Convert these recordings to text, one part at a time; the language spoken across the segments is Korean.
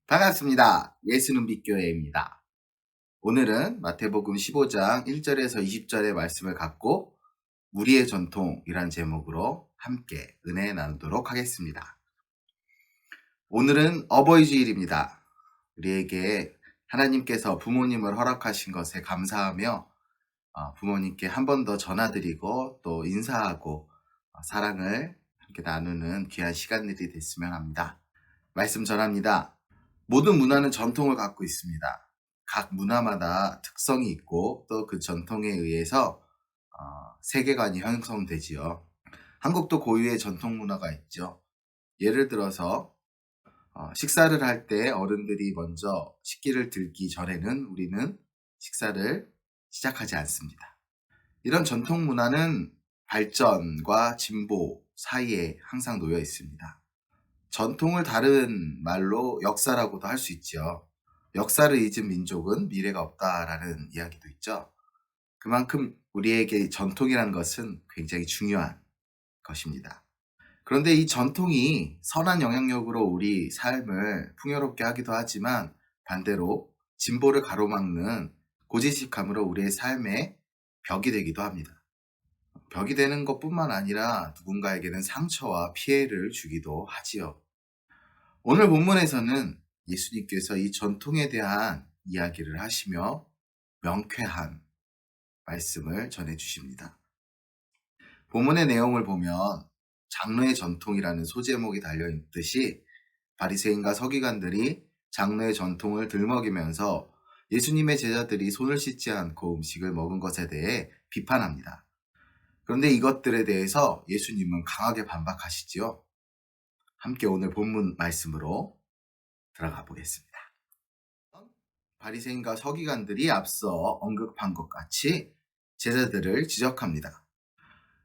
반갑습니다. 예수는 빛교회입니다. 오늘은 마태복음 15장 1절에서 20절의 말씀을 갖고 우리의 전통이란 제목으로 함께 은혜 나누도록 하겠습니다. 오늘은 어버이 주일입니다. 우리에게 하나님께서 부모님을 허락하신 것에 감사하며 부모님께 한 번 더 전화드리고 또 인사하고 사랑을 함께 나누는 귀한 시간들이 됐으면 합니다. 말씀 전합니다. 모든 문화는 전통을 갖고 있습니다. 각 문화마다 특성이 있고 또 그 전통에 의해서 세계관이 형성되지요. 한국도 고유의 전통 문화가 있죠. 예를 들어서 식사를 할 때 어른들이 먼저 식기를 들기 전에는 우리는 식사를 시작하지 않습니다. 이런 전통 문화는 발전과 진보 사이에 항상 놓여 있습니다. 전통을 다른 말로 역사라고도 할 수 있죠. 역사를 잊은 민족은 미래가 없다라는 이야기도 있죠. 그만큼 우리에게 전통이라는 것은 굉장히 중요한 것입니다. 그런데 이 전통이 선한 영향력으로 우리 삶을 풍요롭게 하기도 하지만 반대로 진보를 가로막는 고지식함으로 우리의 삶에 벽이 되기도 합니다. 벽이 되는 것뿐만 아니라 누군가에게는 상처와 피해를 주기도 하지요. 오늘 본문에서는 예수님께서 이 전통에 대한 이야기를 하시며 명쾌한 말씀을 전해주십니다. 본문의 내용을 보면 장로의 전통이라는 소제목이 달려있듯이 바리새인과 서기관들이 장로의 전통을 들먹이면서 예수님의 제자들이 손을 씻지 않고 음식을 먹은 것에 대해 비판합니다. 그런데 이것들에 대해서 예수님은 강하게 반박하시지요. 함께 오늘 본문 말씀으로 들어가 보겠습니다. 바리새인과 서기관들이 앞서 언급한 것 같이 제자들을 지적합니다.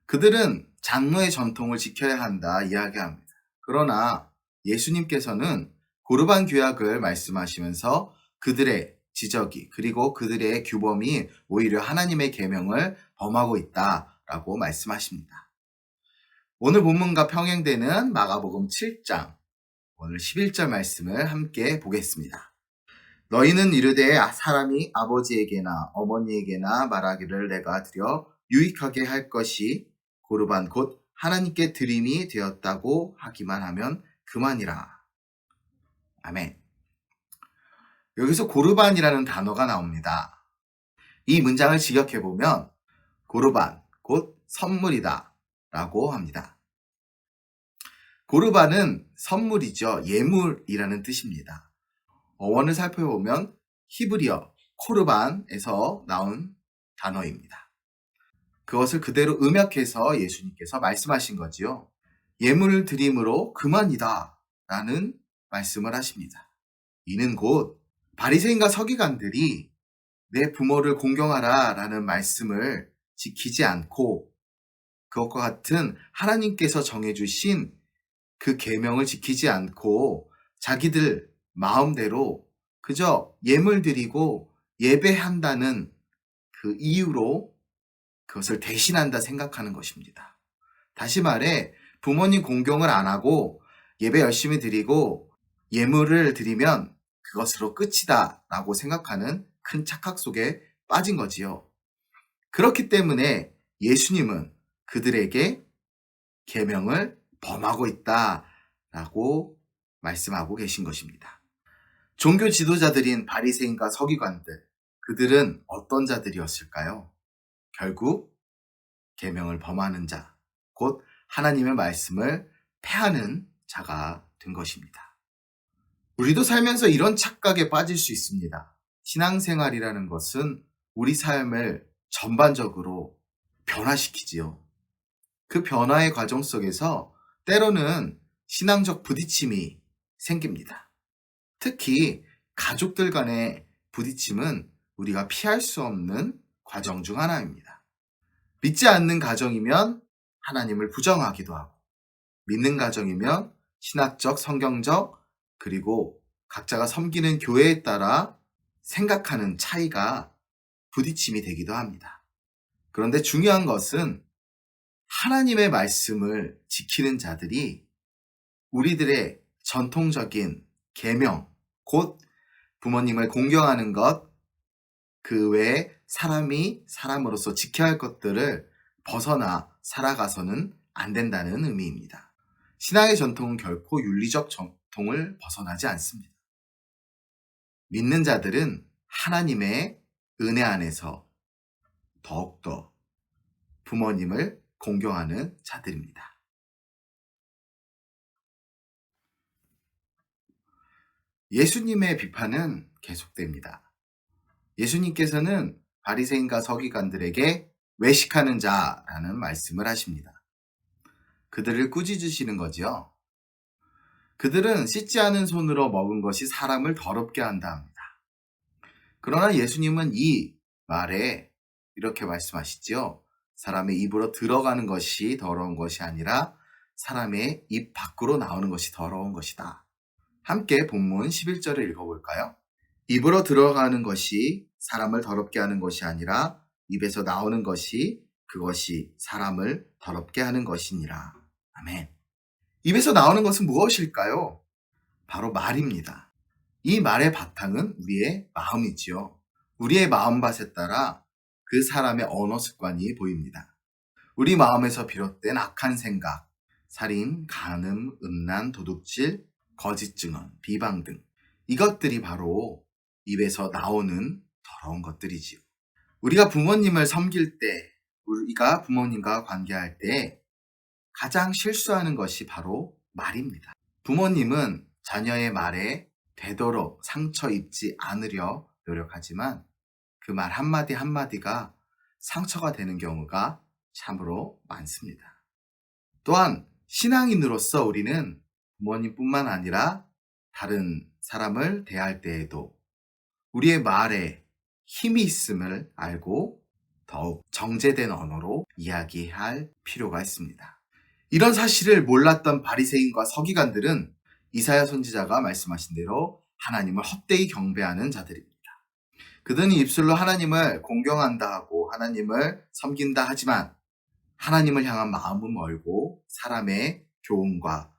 그들은 장로의 전통을 지켜야 한다 이야기합니다. 그러나 예수님께서는 고르반 규약을 말씀하시면서 그들의 지적이 그리고 그들의 규범이 오히려 하나님의 계명을 범하고 있다라고 말씀하십니다. 오늘 본문과 평행되는 마가복음 7장 오늘 11절 말씀을 함께 보겠습니다. 너희는 이르되 사람이 아버지에게나 어머니에게나 말하기를 내가 드려 유익하게 할 것이 고르반 곧 하나님께 드림이 되었다고 하기만 하면 그만이라. 아멘. 여기서 고르반이라는 단어가 나옵니다. 이 문장을 직역해보면 고르반 곧 선물이다 라고 합니다. 고르반은 선물이죠. 예물이라는 뜻입니다. 어원을 살펴보면 히브리어 코르반에서 나온 단어입니다. 그것을 그대로 음역해서 예수님께서 말씀하신 거지요. 예물을 드림으로 그만이다 라는 말씀을 하십니다. 이는 곧 바리새인과 서기관들이 내 부모를 공경하라 라는 말씀을 지키지 않고 그것과 같은 하나님께서 정해주신 그 계명을 지키지 않고 자기들 마음대로 그저 예물 드리고 예배한다는 그 이유로 그것을 대신한다 생각하는 것입니다. 다시 말해 부모님 공경을 안 하고 예배 열심히 드리고 예물을 드리면 그것으로 끝이다 라고 생각하는 큰 착각 속에 빠진 거지요. 그렇기 때문에 예수님은 그들에게 계명을 범하고 있다라고 말씀하고 계신 것입니다. 종교 지도자들인 바리새인과 서기관들, 그들은 어떤 자들이었을까요? 결국 계명을 범하는 자, 곧 하나님의 말씀을 폐하는 자가 된 것입니다. 우리도 살면서 이런 착각에 빠질 수 있습니다. 신앙생활이라는 것은 우리 삶을 전반적으로 변화시키지요. 그 변화의 과정 속에서 때로는 신앙적 부딪힘이 생깁니다. 특히 가족들 간의 부딪힘은 우리가 피할 수 없는 과정 중 하나입니다. 믿지 않는 가정이면 하나님을 부정하기도 하고 믿는 가정이면 신학적, 성경적 그리고 각자가 섬기는 교회에 따라 생각하는 차이가 부딪힘이 되기도 합니다. 그런데 중요한 것은 하나님의 말씀을 지키는 자들이 우리들의 전통적인 계명, 곧 부모님을 공경하는 것, 그 외에 사람이 사람으로서 지켜야 할 것들을 벗어나 살아가서는 안 된다는 의미입니다. 신앙의 전통은 결코 윤리적 전통을 벗어나지 않습니다. 믿는 자들은 하나님의 은혜 안에서 더욱더 부모님을 공경하는 자들입니다. 예수님의 비판은 계속됩니다. 예수님께서는 바리새인과 서기관들에게 외식하는 자라는 말씀을 하십니다. 그들을 꾸짖으시는 거죠. 그들은 씻지 않은 손으로 먹은 것이 사람을 더럽게 한다 합니다. 그러나 예수님은 이 말에 이렇게 말씀하시죠. 사람의 입으로 들어가는 것이 더러운 것이 아니라 사람의 입 밖으로 나오는 것이 더러운 것이다. 함께 본문 11절을 읽어볼까요? 입으로 들어가는 것이 사람을 더럽게 하는 것이 아니라 입에서 나오는 것이 그것이 사람을 더럽게 하는 것이니라. 아멘. 입에서 나오는 것은 무엇일까요? 바로 말입니다. 이 말의 바탕은 우리의 마음이지요. 우리의 마음밭에 따라 그 사람의 언어 습관이 보입니다. 우리 마음에서 비롯된 악한 생각, 살인, 간음, 음란, 도둑질, 거짓 증언, 비방 등 이것들이 바로 입에서 나오는 더러운 것들이지요. 우리가 부모님을 섬길 때, 우리가 부모님과 관계할 때 가장 실수하는 것이 바로 말입니다. 부모님은 자녀의 말에 되도록 상처 입지 않으려 노력하지만 그 말 한마디 한마디가 상처가 되는 경우가 참으로 많습니다. 또한 신앙인으로서 우리는 부모님뿐만 아니라 다른 사람을 대할 때에도 우리의 말에 힘이 있음을 알고 더욱 정제된 언어로 이야기할 필요가 있습니다. 이런 사실을 몰랐던 바리새인과 서기관들은 이사야 선지자가 말씀하신 대로 하나님을 헛되이 경배하는 자들입니다. 그들은 입술로 하나님을 공경한다 하고 하나님을 섬긴다 하지만 하나님을 향한 마음은 멀고 사람의 교훈과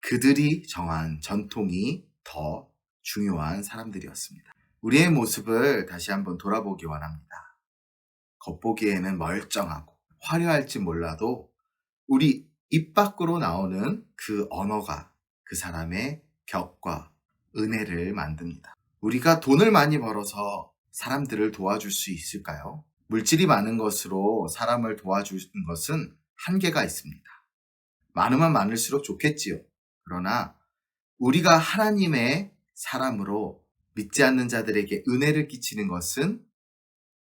그들이 정한 전통이 더 중요한 사람들이었습니다. 우리의 모습을 다시 한번 돌아보기 원합니다. 겉보기에는 멀쩡하고 화려할지 몰라도 우리 입 밖으로 나오는 그 언어가 그 사람의 격과 은혜를 만듭니다. 우리가 돈을 많이 벌어서 사람들을 도와줄 수 있을까요? 물질이 많은 것으로 사람을 도와주는 것은 한계가 있습니다. 많으면 많을수록 좋겠지요. 그러나 우리가 하나님의 사람으로 믿지 않는 자들에게 은혜를 끼치는 것은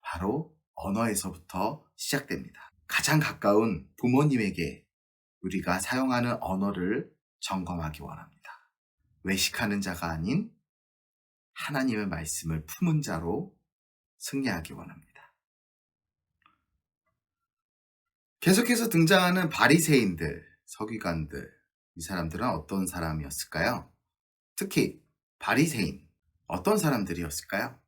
바로 언어에서부터 시작됩니다. 가장 가까운 부모님에게 우리가 사용하는 언어를 점검하기 원합니다. 외식하는 자가 아닌 하나님의 말씀을 품은 자로 승리하기 원합니다. 계속해서 등장하는 바리새인들, 서기관들, 이 사람들은 어떤 사람이었을까요? 특히 바리새인, 어떤 사람들이었을까요?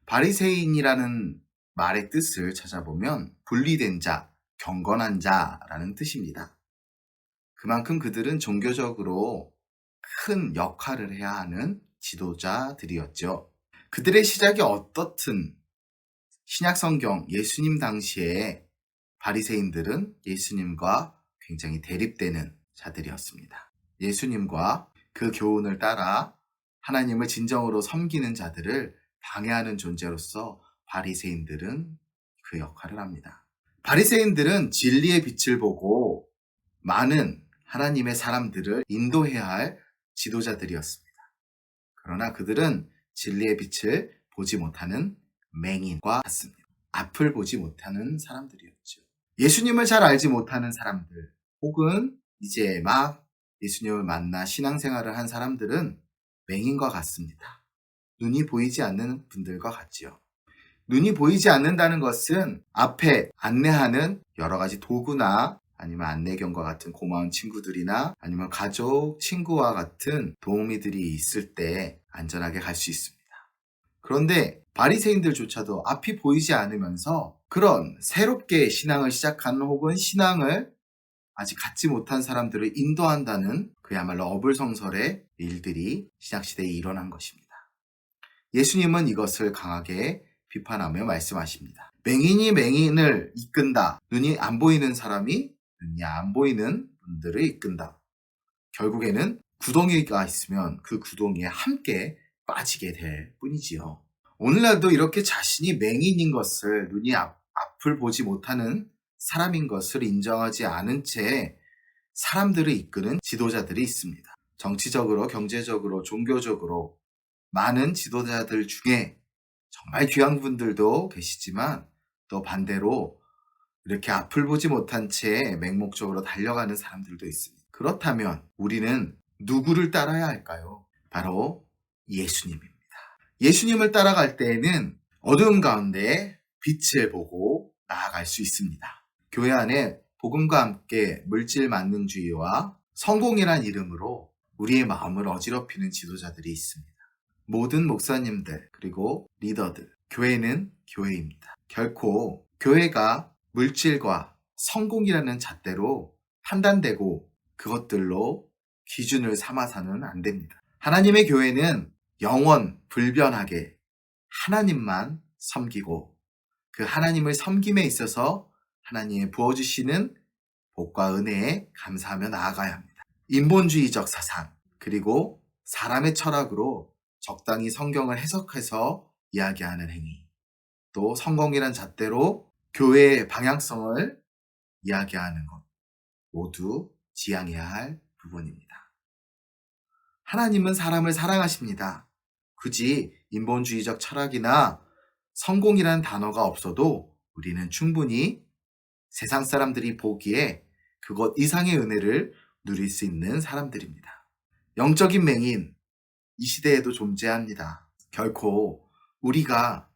바리새인이라는 말의 뜻을 찾아보면 분리된 자, 경건한 자라는 뜻입니다. 그만큼 그들은 종교적으로 큰 역할을 해야 하는 지도자들이었죠. 그들의 시작이 어떻든 신약성경 예수님 당시에 바리새인들은 예수님과 굉장히 대립되는 자들이었습니다. 예수님과 그 교훈을 따라 하나님을 진정으로 섬기는 자들을 방해하는 존재로서 바리새인들은 그 역할을 합니다. 바리새인들은 진리의 빛을 보고 많은 하나님의 사람들을 인도해야 할 지도자들이었습니다. 그러나 그들은 진리의 빛을 보지 못하는 맹인과 같습니다. 앞을 보지 못하는 사람들이었죠. 예수님을 잘 알지 못하는 사람들, 혹은 이제 막 예수님을 만나 신앙생활을 한 사람들은 맹인과 같습니다. 눈이 보이지 않는 분들과 같지요. 눈이 보이지 않는다는 것은 앞에 안내하는 여러 가지 도구나 아니면 안내견과 같은 고마운 친구들이나 아니면 가족, 친구와 같은 도우미들이 있을 때 안전하게 갈 수 있습니다. 그런데 바리새인들조차도 앞이 보이지 않으면서 그런 새롭게 신앙을 시작하는 혹은 신앙을 아직 갖지 못한 사람들을 인도한다는 그야말로 어불성설의 일들이 신약시대에 일어난 것입니다. 예수님은 이것을 강하게 비판하며 말씀하십니다. 맹인이 맹인을 이끈다. 눈이 안 보이는 사람이 눈이 안 보이는 분들을 이끈다. 결국에는 구덩이가 있으면 그 구덩이에 함께 빠지게 될 뿐이지요. 오늘날도 이렇게 자신이 맹인인 것을, 눈이 앞을 보지 못하는 사람인 것을 인정하지 않은 채 사람들을 이끄는 지도자들이 있습니다. 정치적으로, 경제적으로, 종교적으로 많은 지도자들 중에 정말 귀한 분들도 계시지만, 또 반대로 이렇게 앞을 보지 못한 채 맹목적으로 달려가는 사람들도 있습니다. 그렇다면 우리는 누구를 따라야 할까요? 바로 예수님입니다. 예수님을 따라갈 때에는 어두운 가운데 빛을 보고 나아갈 수 있습니다. 교회 안에 복음과 함께 물질 만능주의와 성공이란 이름으로 우리의 마음을 어지럽히는 지도자들이 있습니다. 모든 목사님들, 그리고 리더들, 교회는 교회입니다. 결코 교회가 물질과 성공이라는 잣대로 판단되고 그것들로 기준을 삼아서는 안 됩니다. 하나님의 교회는 영원 불변하게 하나님만 섬기고, 그 하나님을 섬김에 있어서 하나님이 부어주시는 복과 은혜에 감사하며 나아가야 합니다. 인본주의적 사상, 그리고 사람의 철학으로 적당히 성경을 해석해서 이야기하는 행위, 또 성공이란 잣대로 교회의 방향성을 이야기하는 것, 모두 지양해야 할 부분입니다. 하나님은 사람을 사랑하십니다. 굳이 인본주의적 철학이나 성공이라는 단어가 없어도 우리는 충분히 세상 사람들이 보기에 그것 이상의 은혜를 누릴 수 있는 사람들입니다. 영적인 맹인, 이 시대에도 존재합니다. 결코 우리가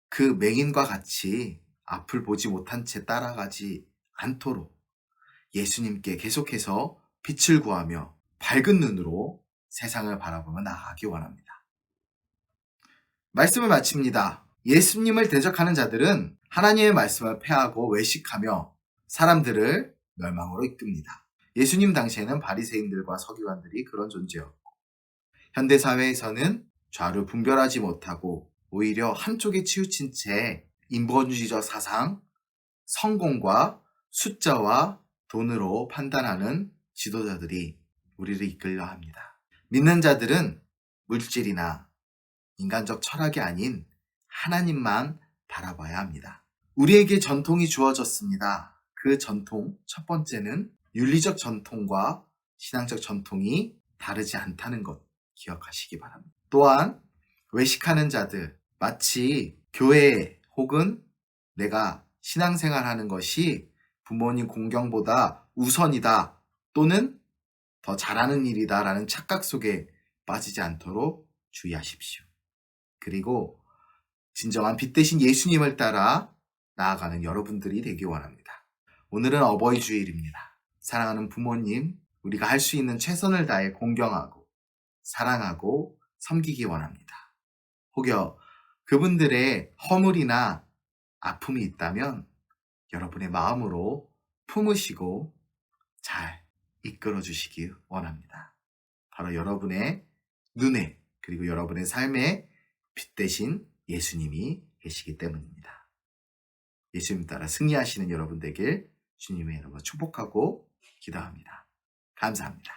그 맹인과 같이 앞을 보지 못한 채 따라가지 않도록 예수님께 계속해서 빛을 구하며 밝은 눈으로 세상을 바라보며 나아가기 원합니다. 말씀을 마칩니다. 예수님을 대적하는 자들은 하나님의 말씀을 폐하고 외식하며 사람들을 멸망으로 이끕니다. 예수님 당시에는 바리새인들과 서기관들이 그런 존재였고, 현대사회에서는 좌를 분별하지 못하고 오히려 한쪽에 치우친 채 인본주의적 사상, 성공과 숫자와 돈으로 판단하는 지도자들이 우리를 이끌려 합니다. 믿는 자들은 물질이나 인간적 철학이 아닌 하나님만 바라봐야 합니다. 우리에게 전통이 주어졌습니다. 그 전통, 첫 번째는 윤리적 전통과 신앙적 전통이 다르지 않다는 것 기억하시기 바랍니다. 또한 외식하는 자들, 마치 교회 혹은 내가 신앙생활하는 것이 부모님 공경보다 우선이다, 또는 더 잘하는 일이다 라는 착각 속에 빠지지 않도록 주의하십시오. 그리고 진정한 빛 대신 예수님을 따라 나아가는 여러분들이 되기 원합니다. 오늘은 어버이 주일입니다. 사랑하는 부모님, 우리가 할 수 있는 최선을 다해 공경하고 사랑하고 섬기기 원합니다. 혹여 그분들의 허물이나 아픔이 있다면 여러분의 마음으로 품으시고 잘 이끌어 주시기 원합니다. 바로 여러분의 눈에, 그리고 여러분의 삶에 빛 대신 예수님이 계시기 때문입니다. 예수님 따라 승리하시는 여러분 되길 주님의 이름으로 축복하고 기도합니다. 감사합니다.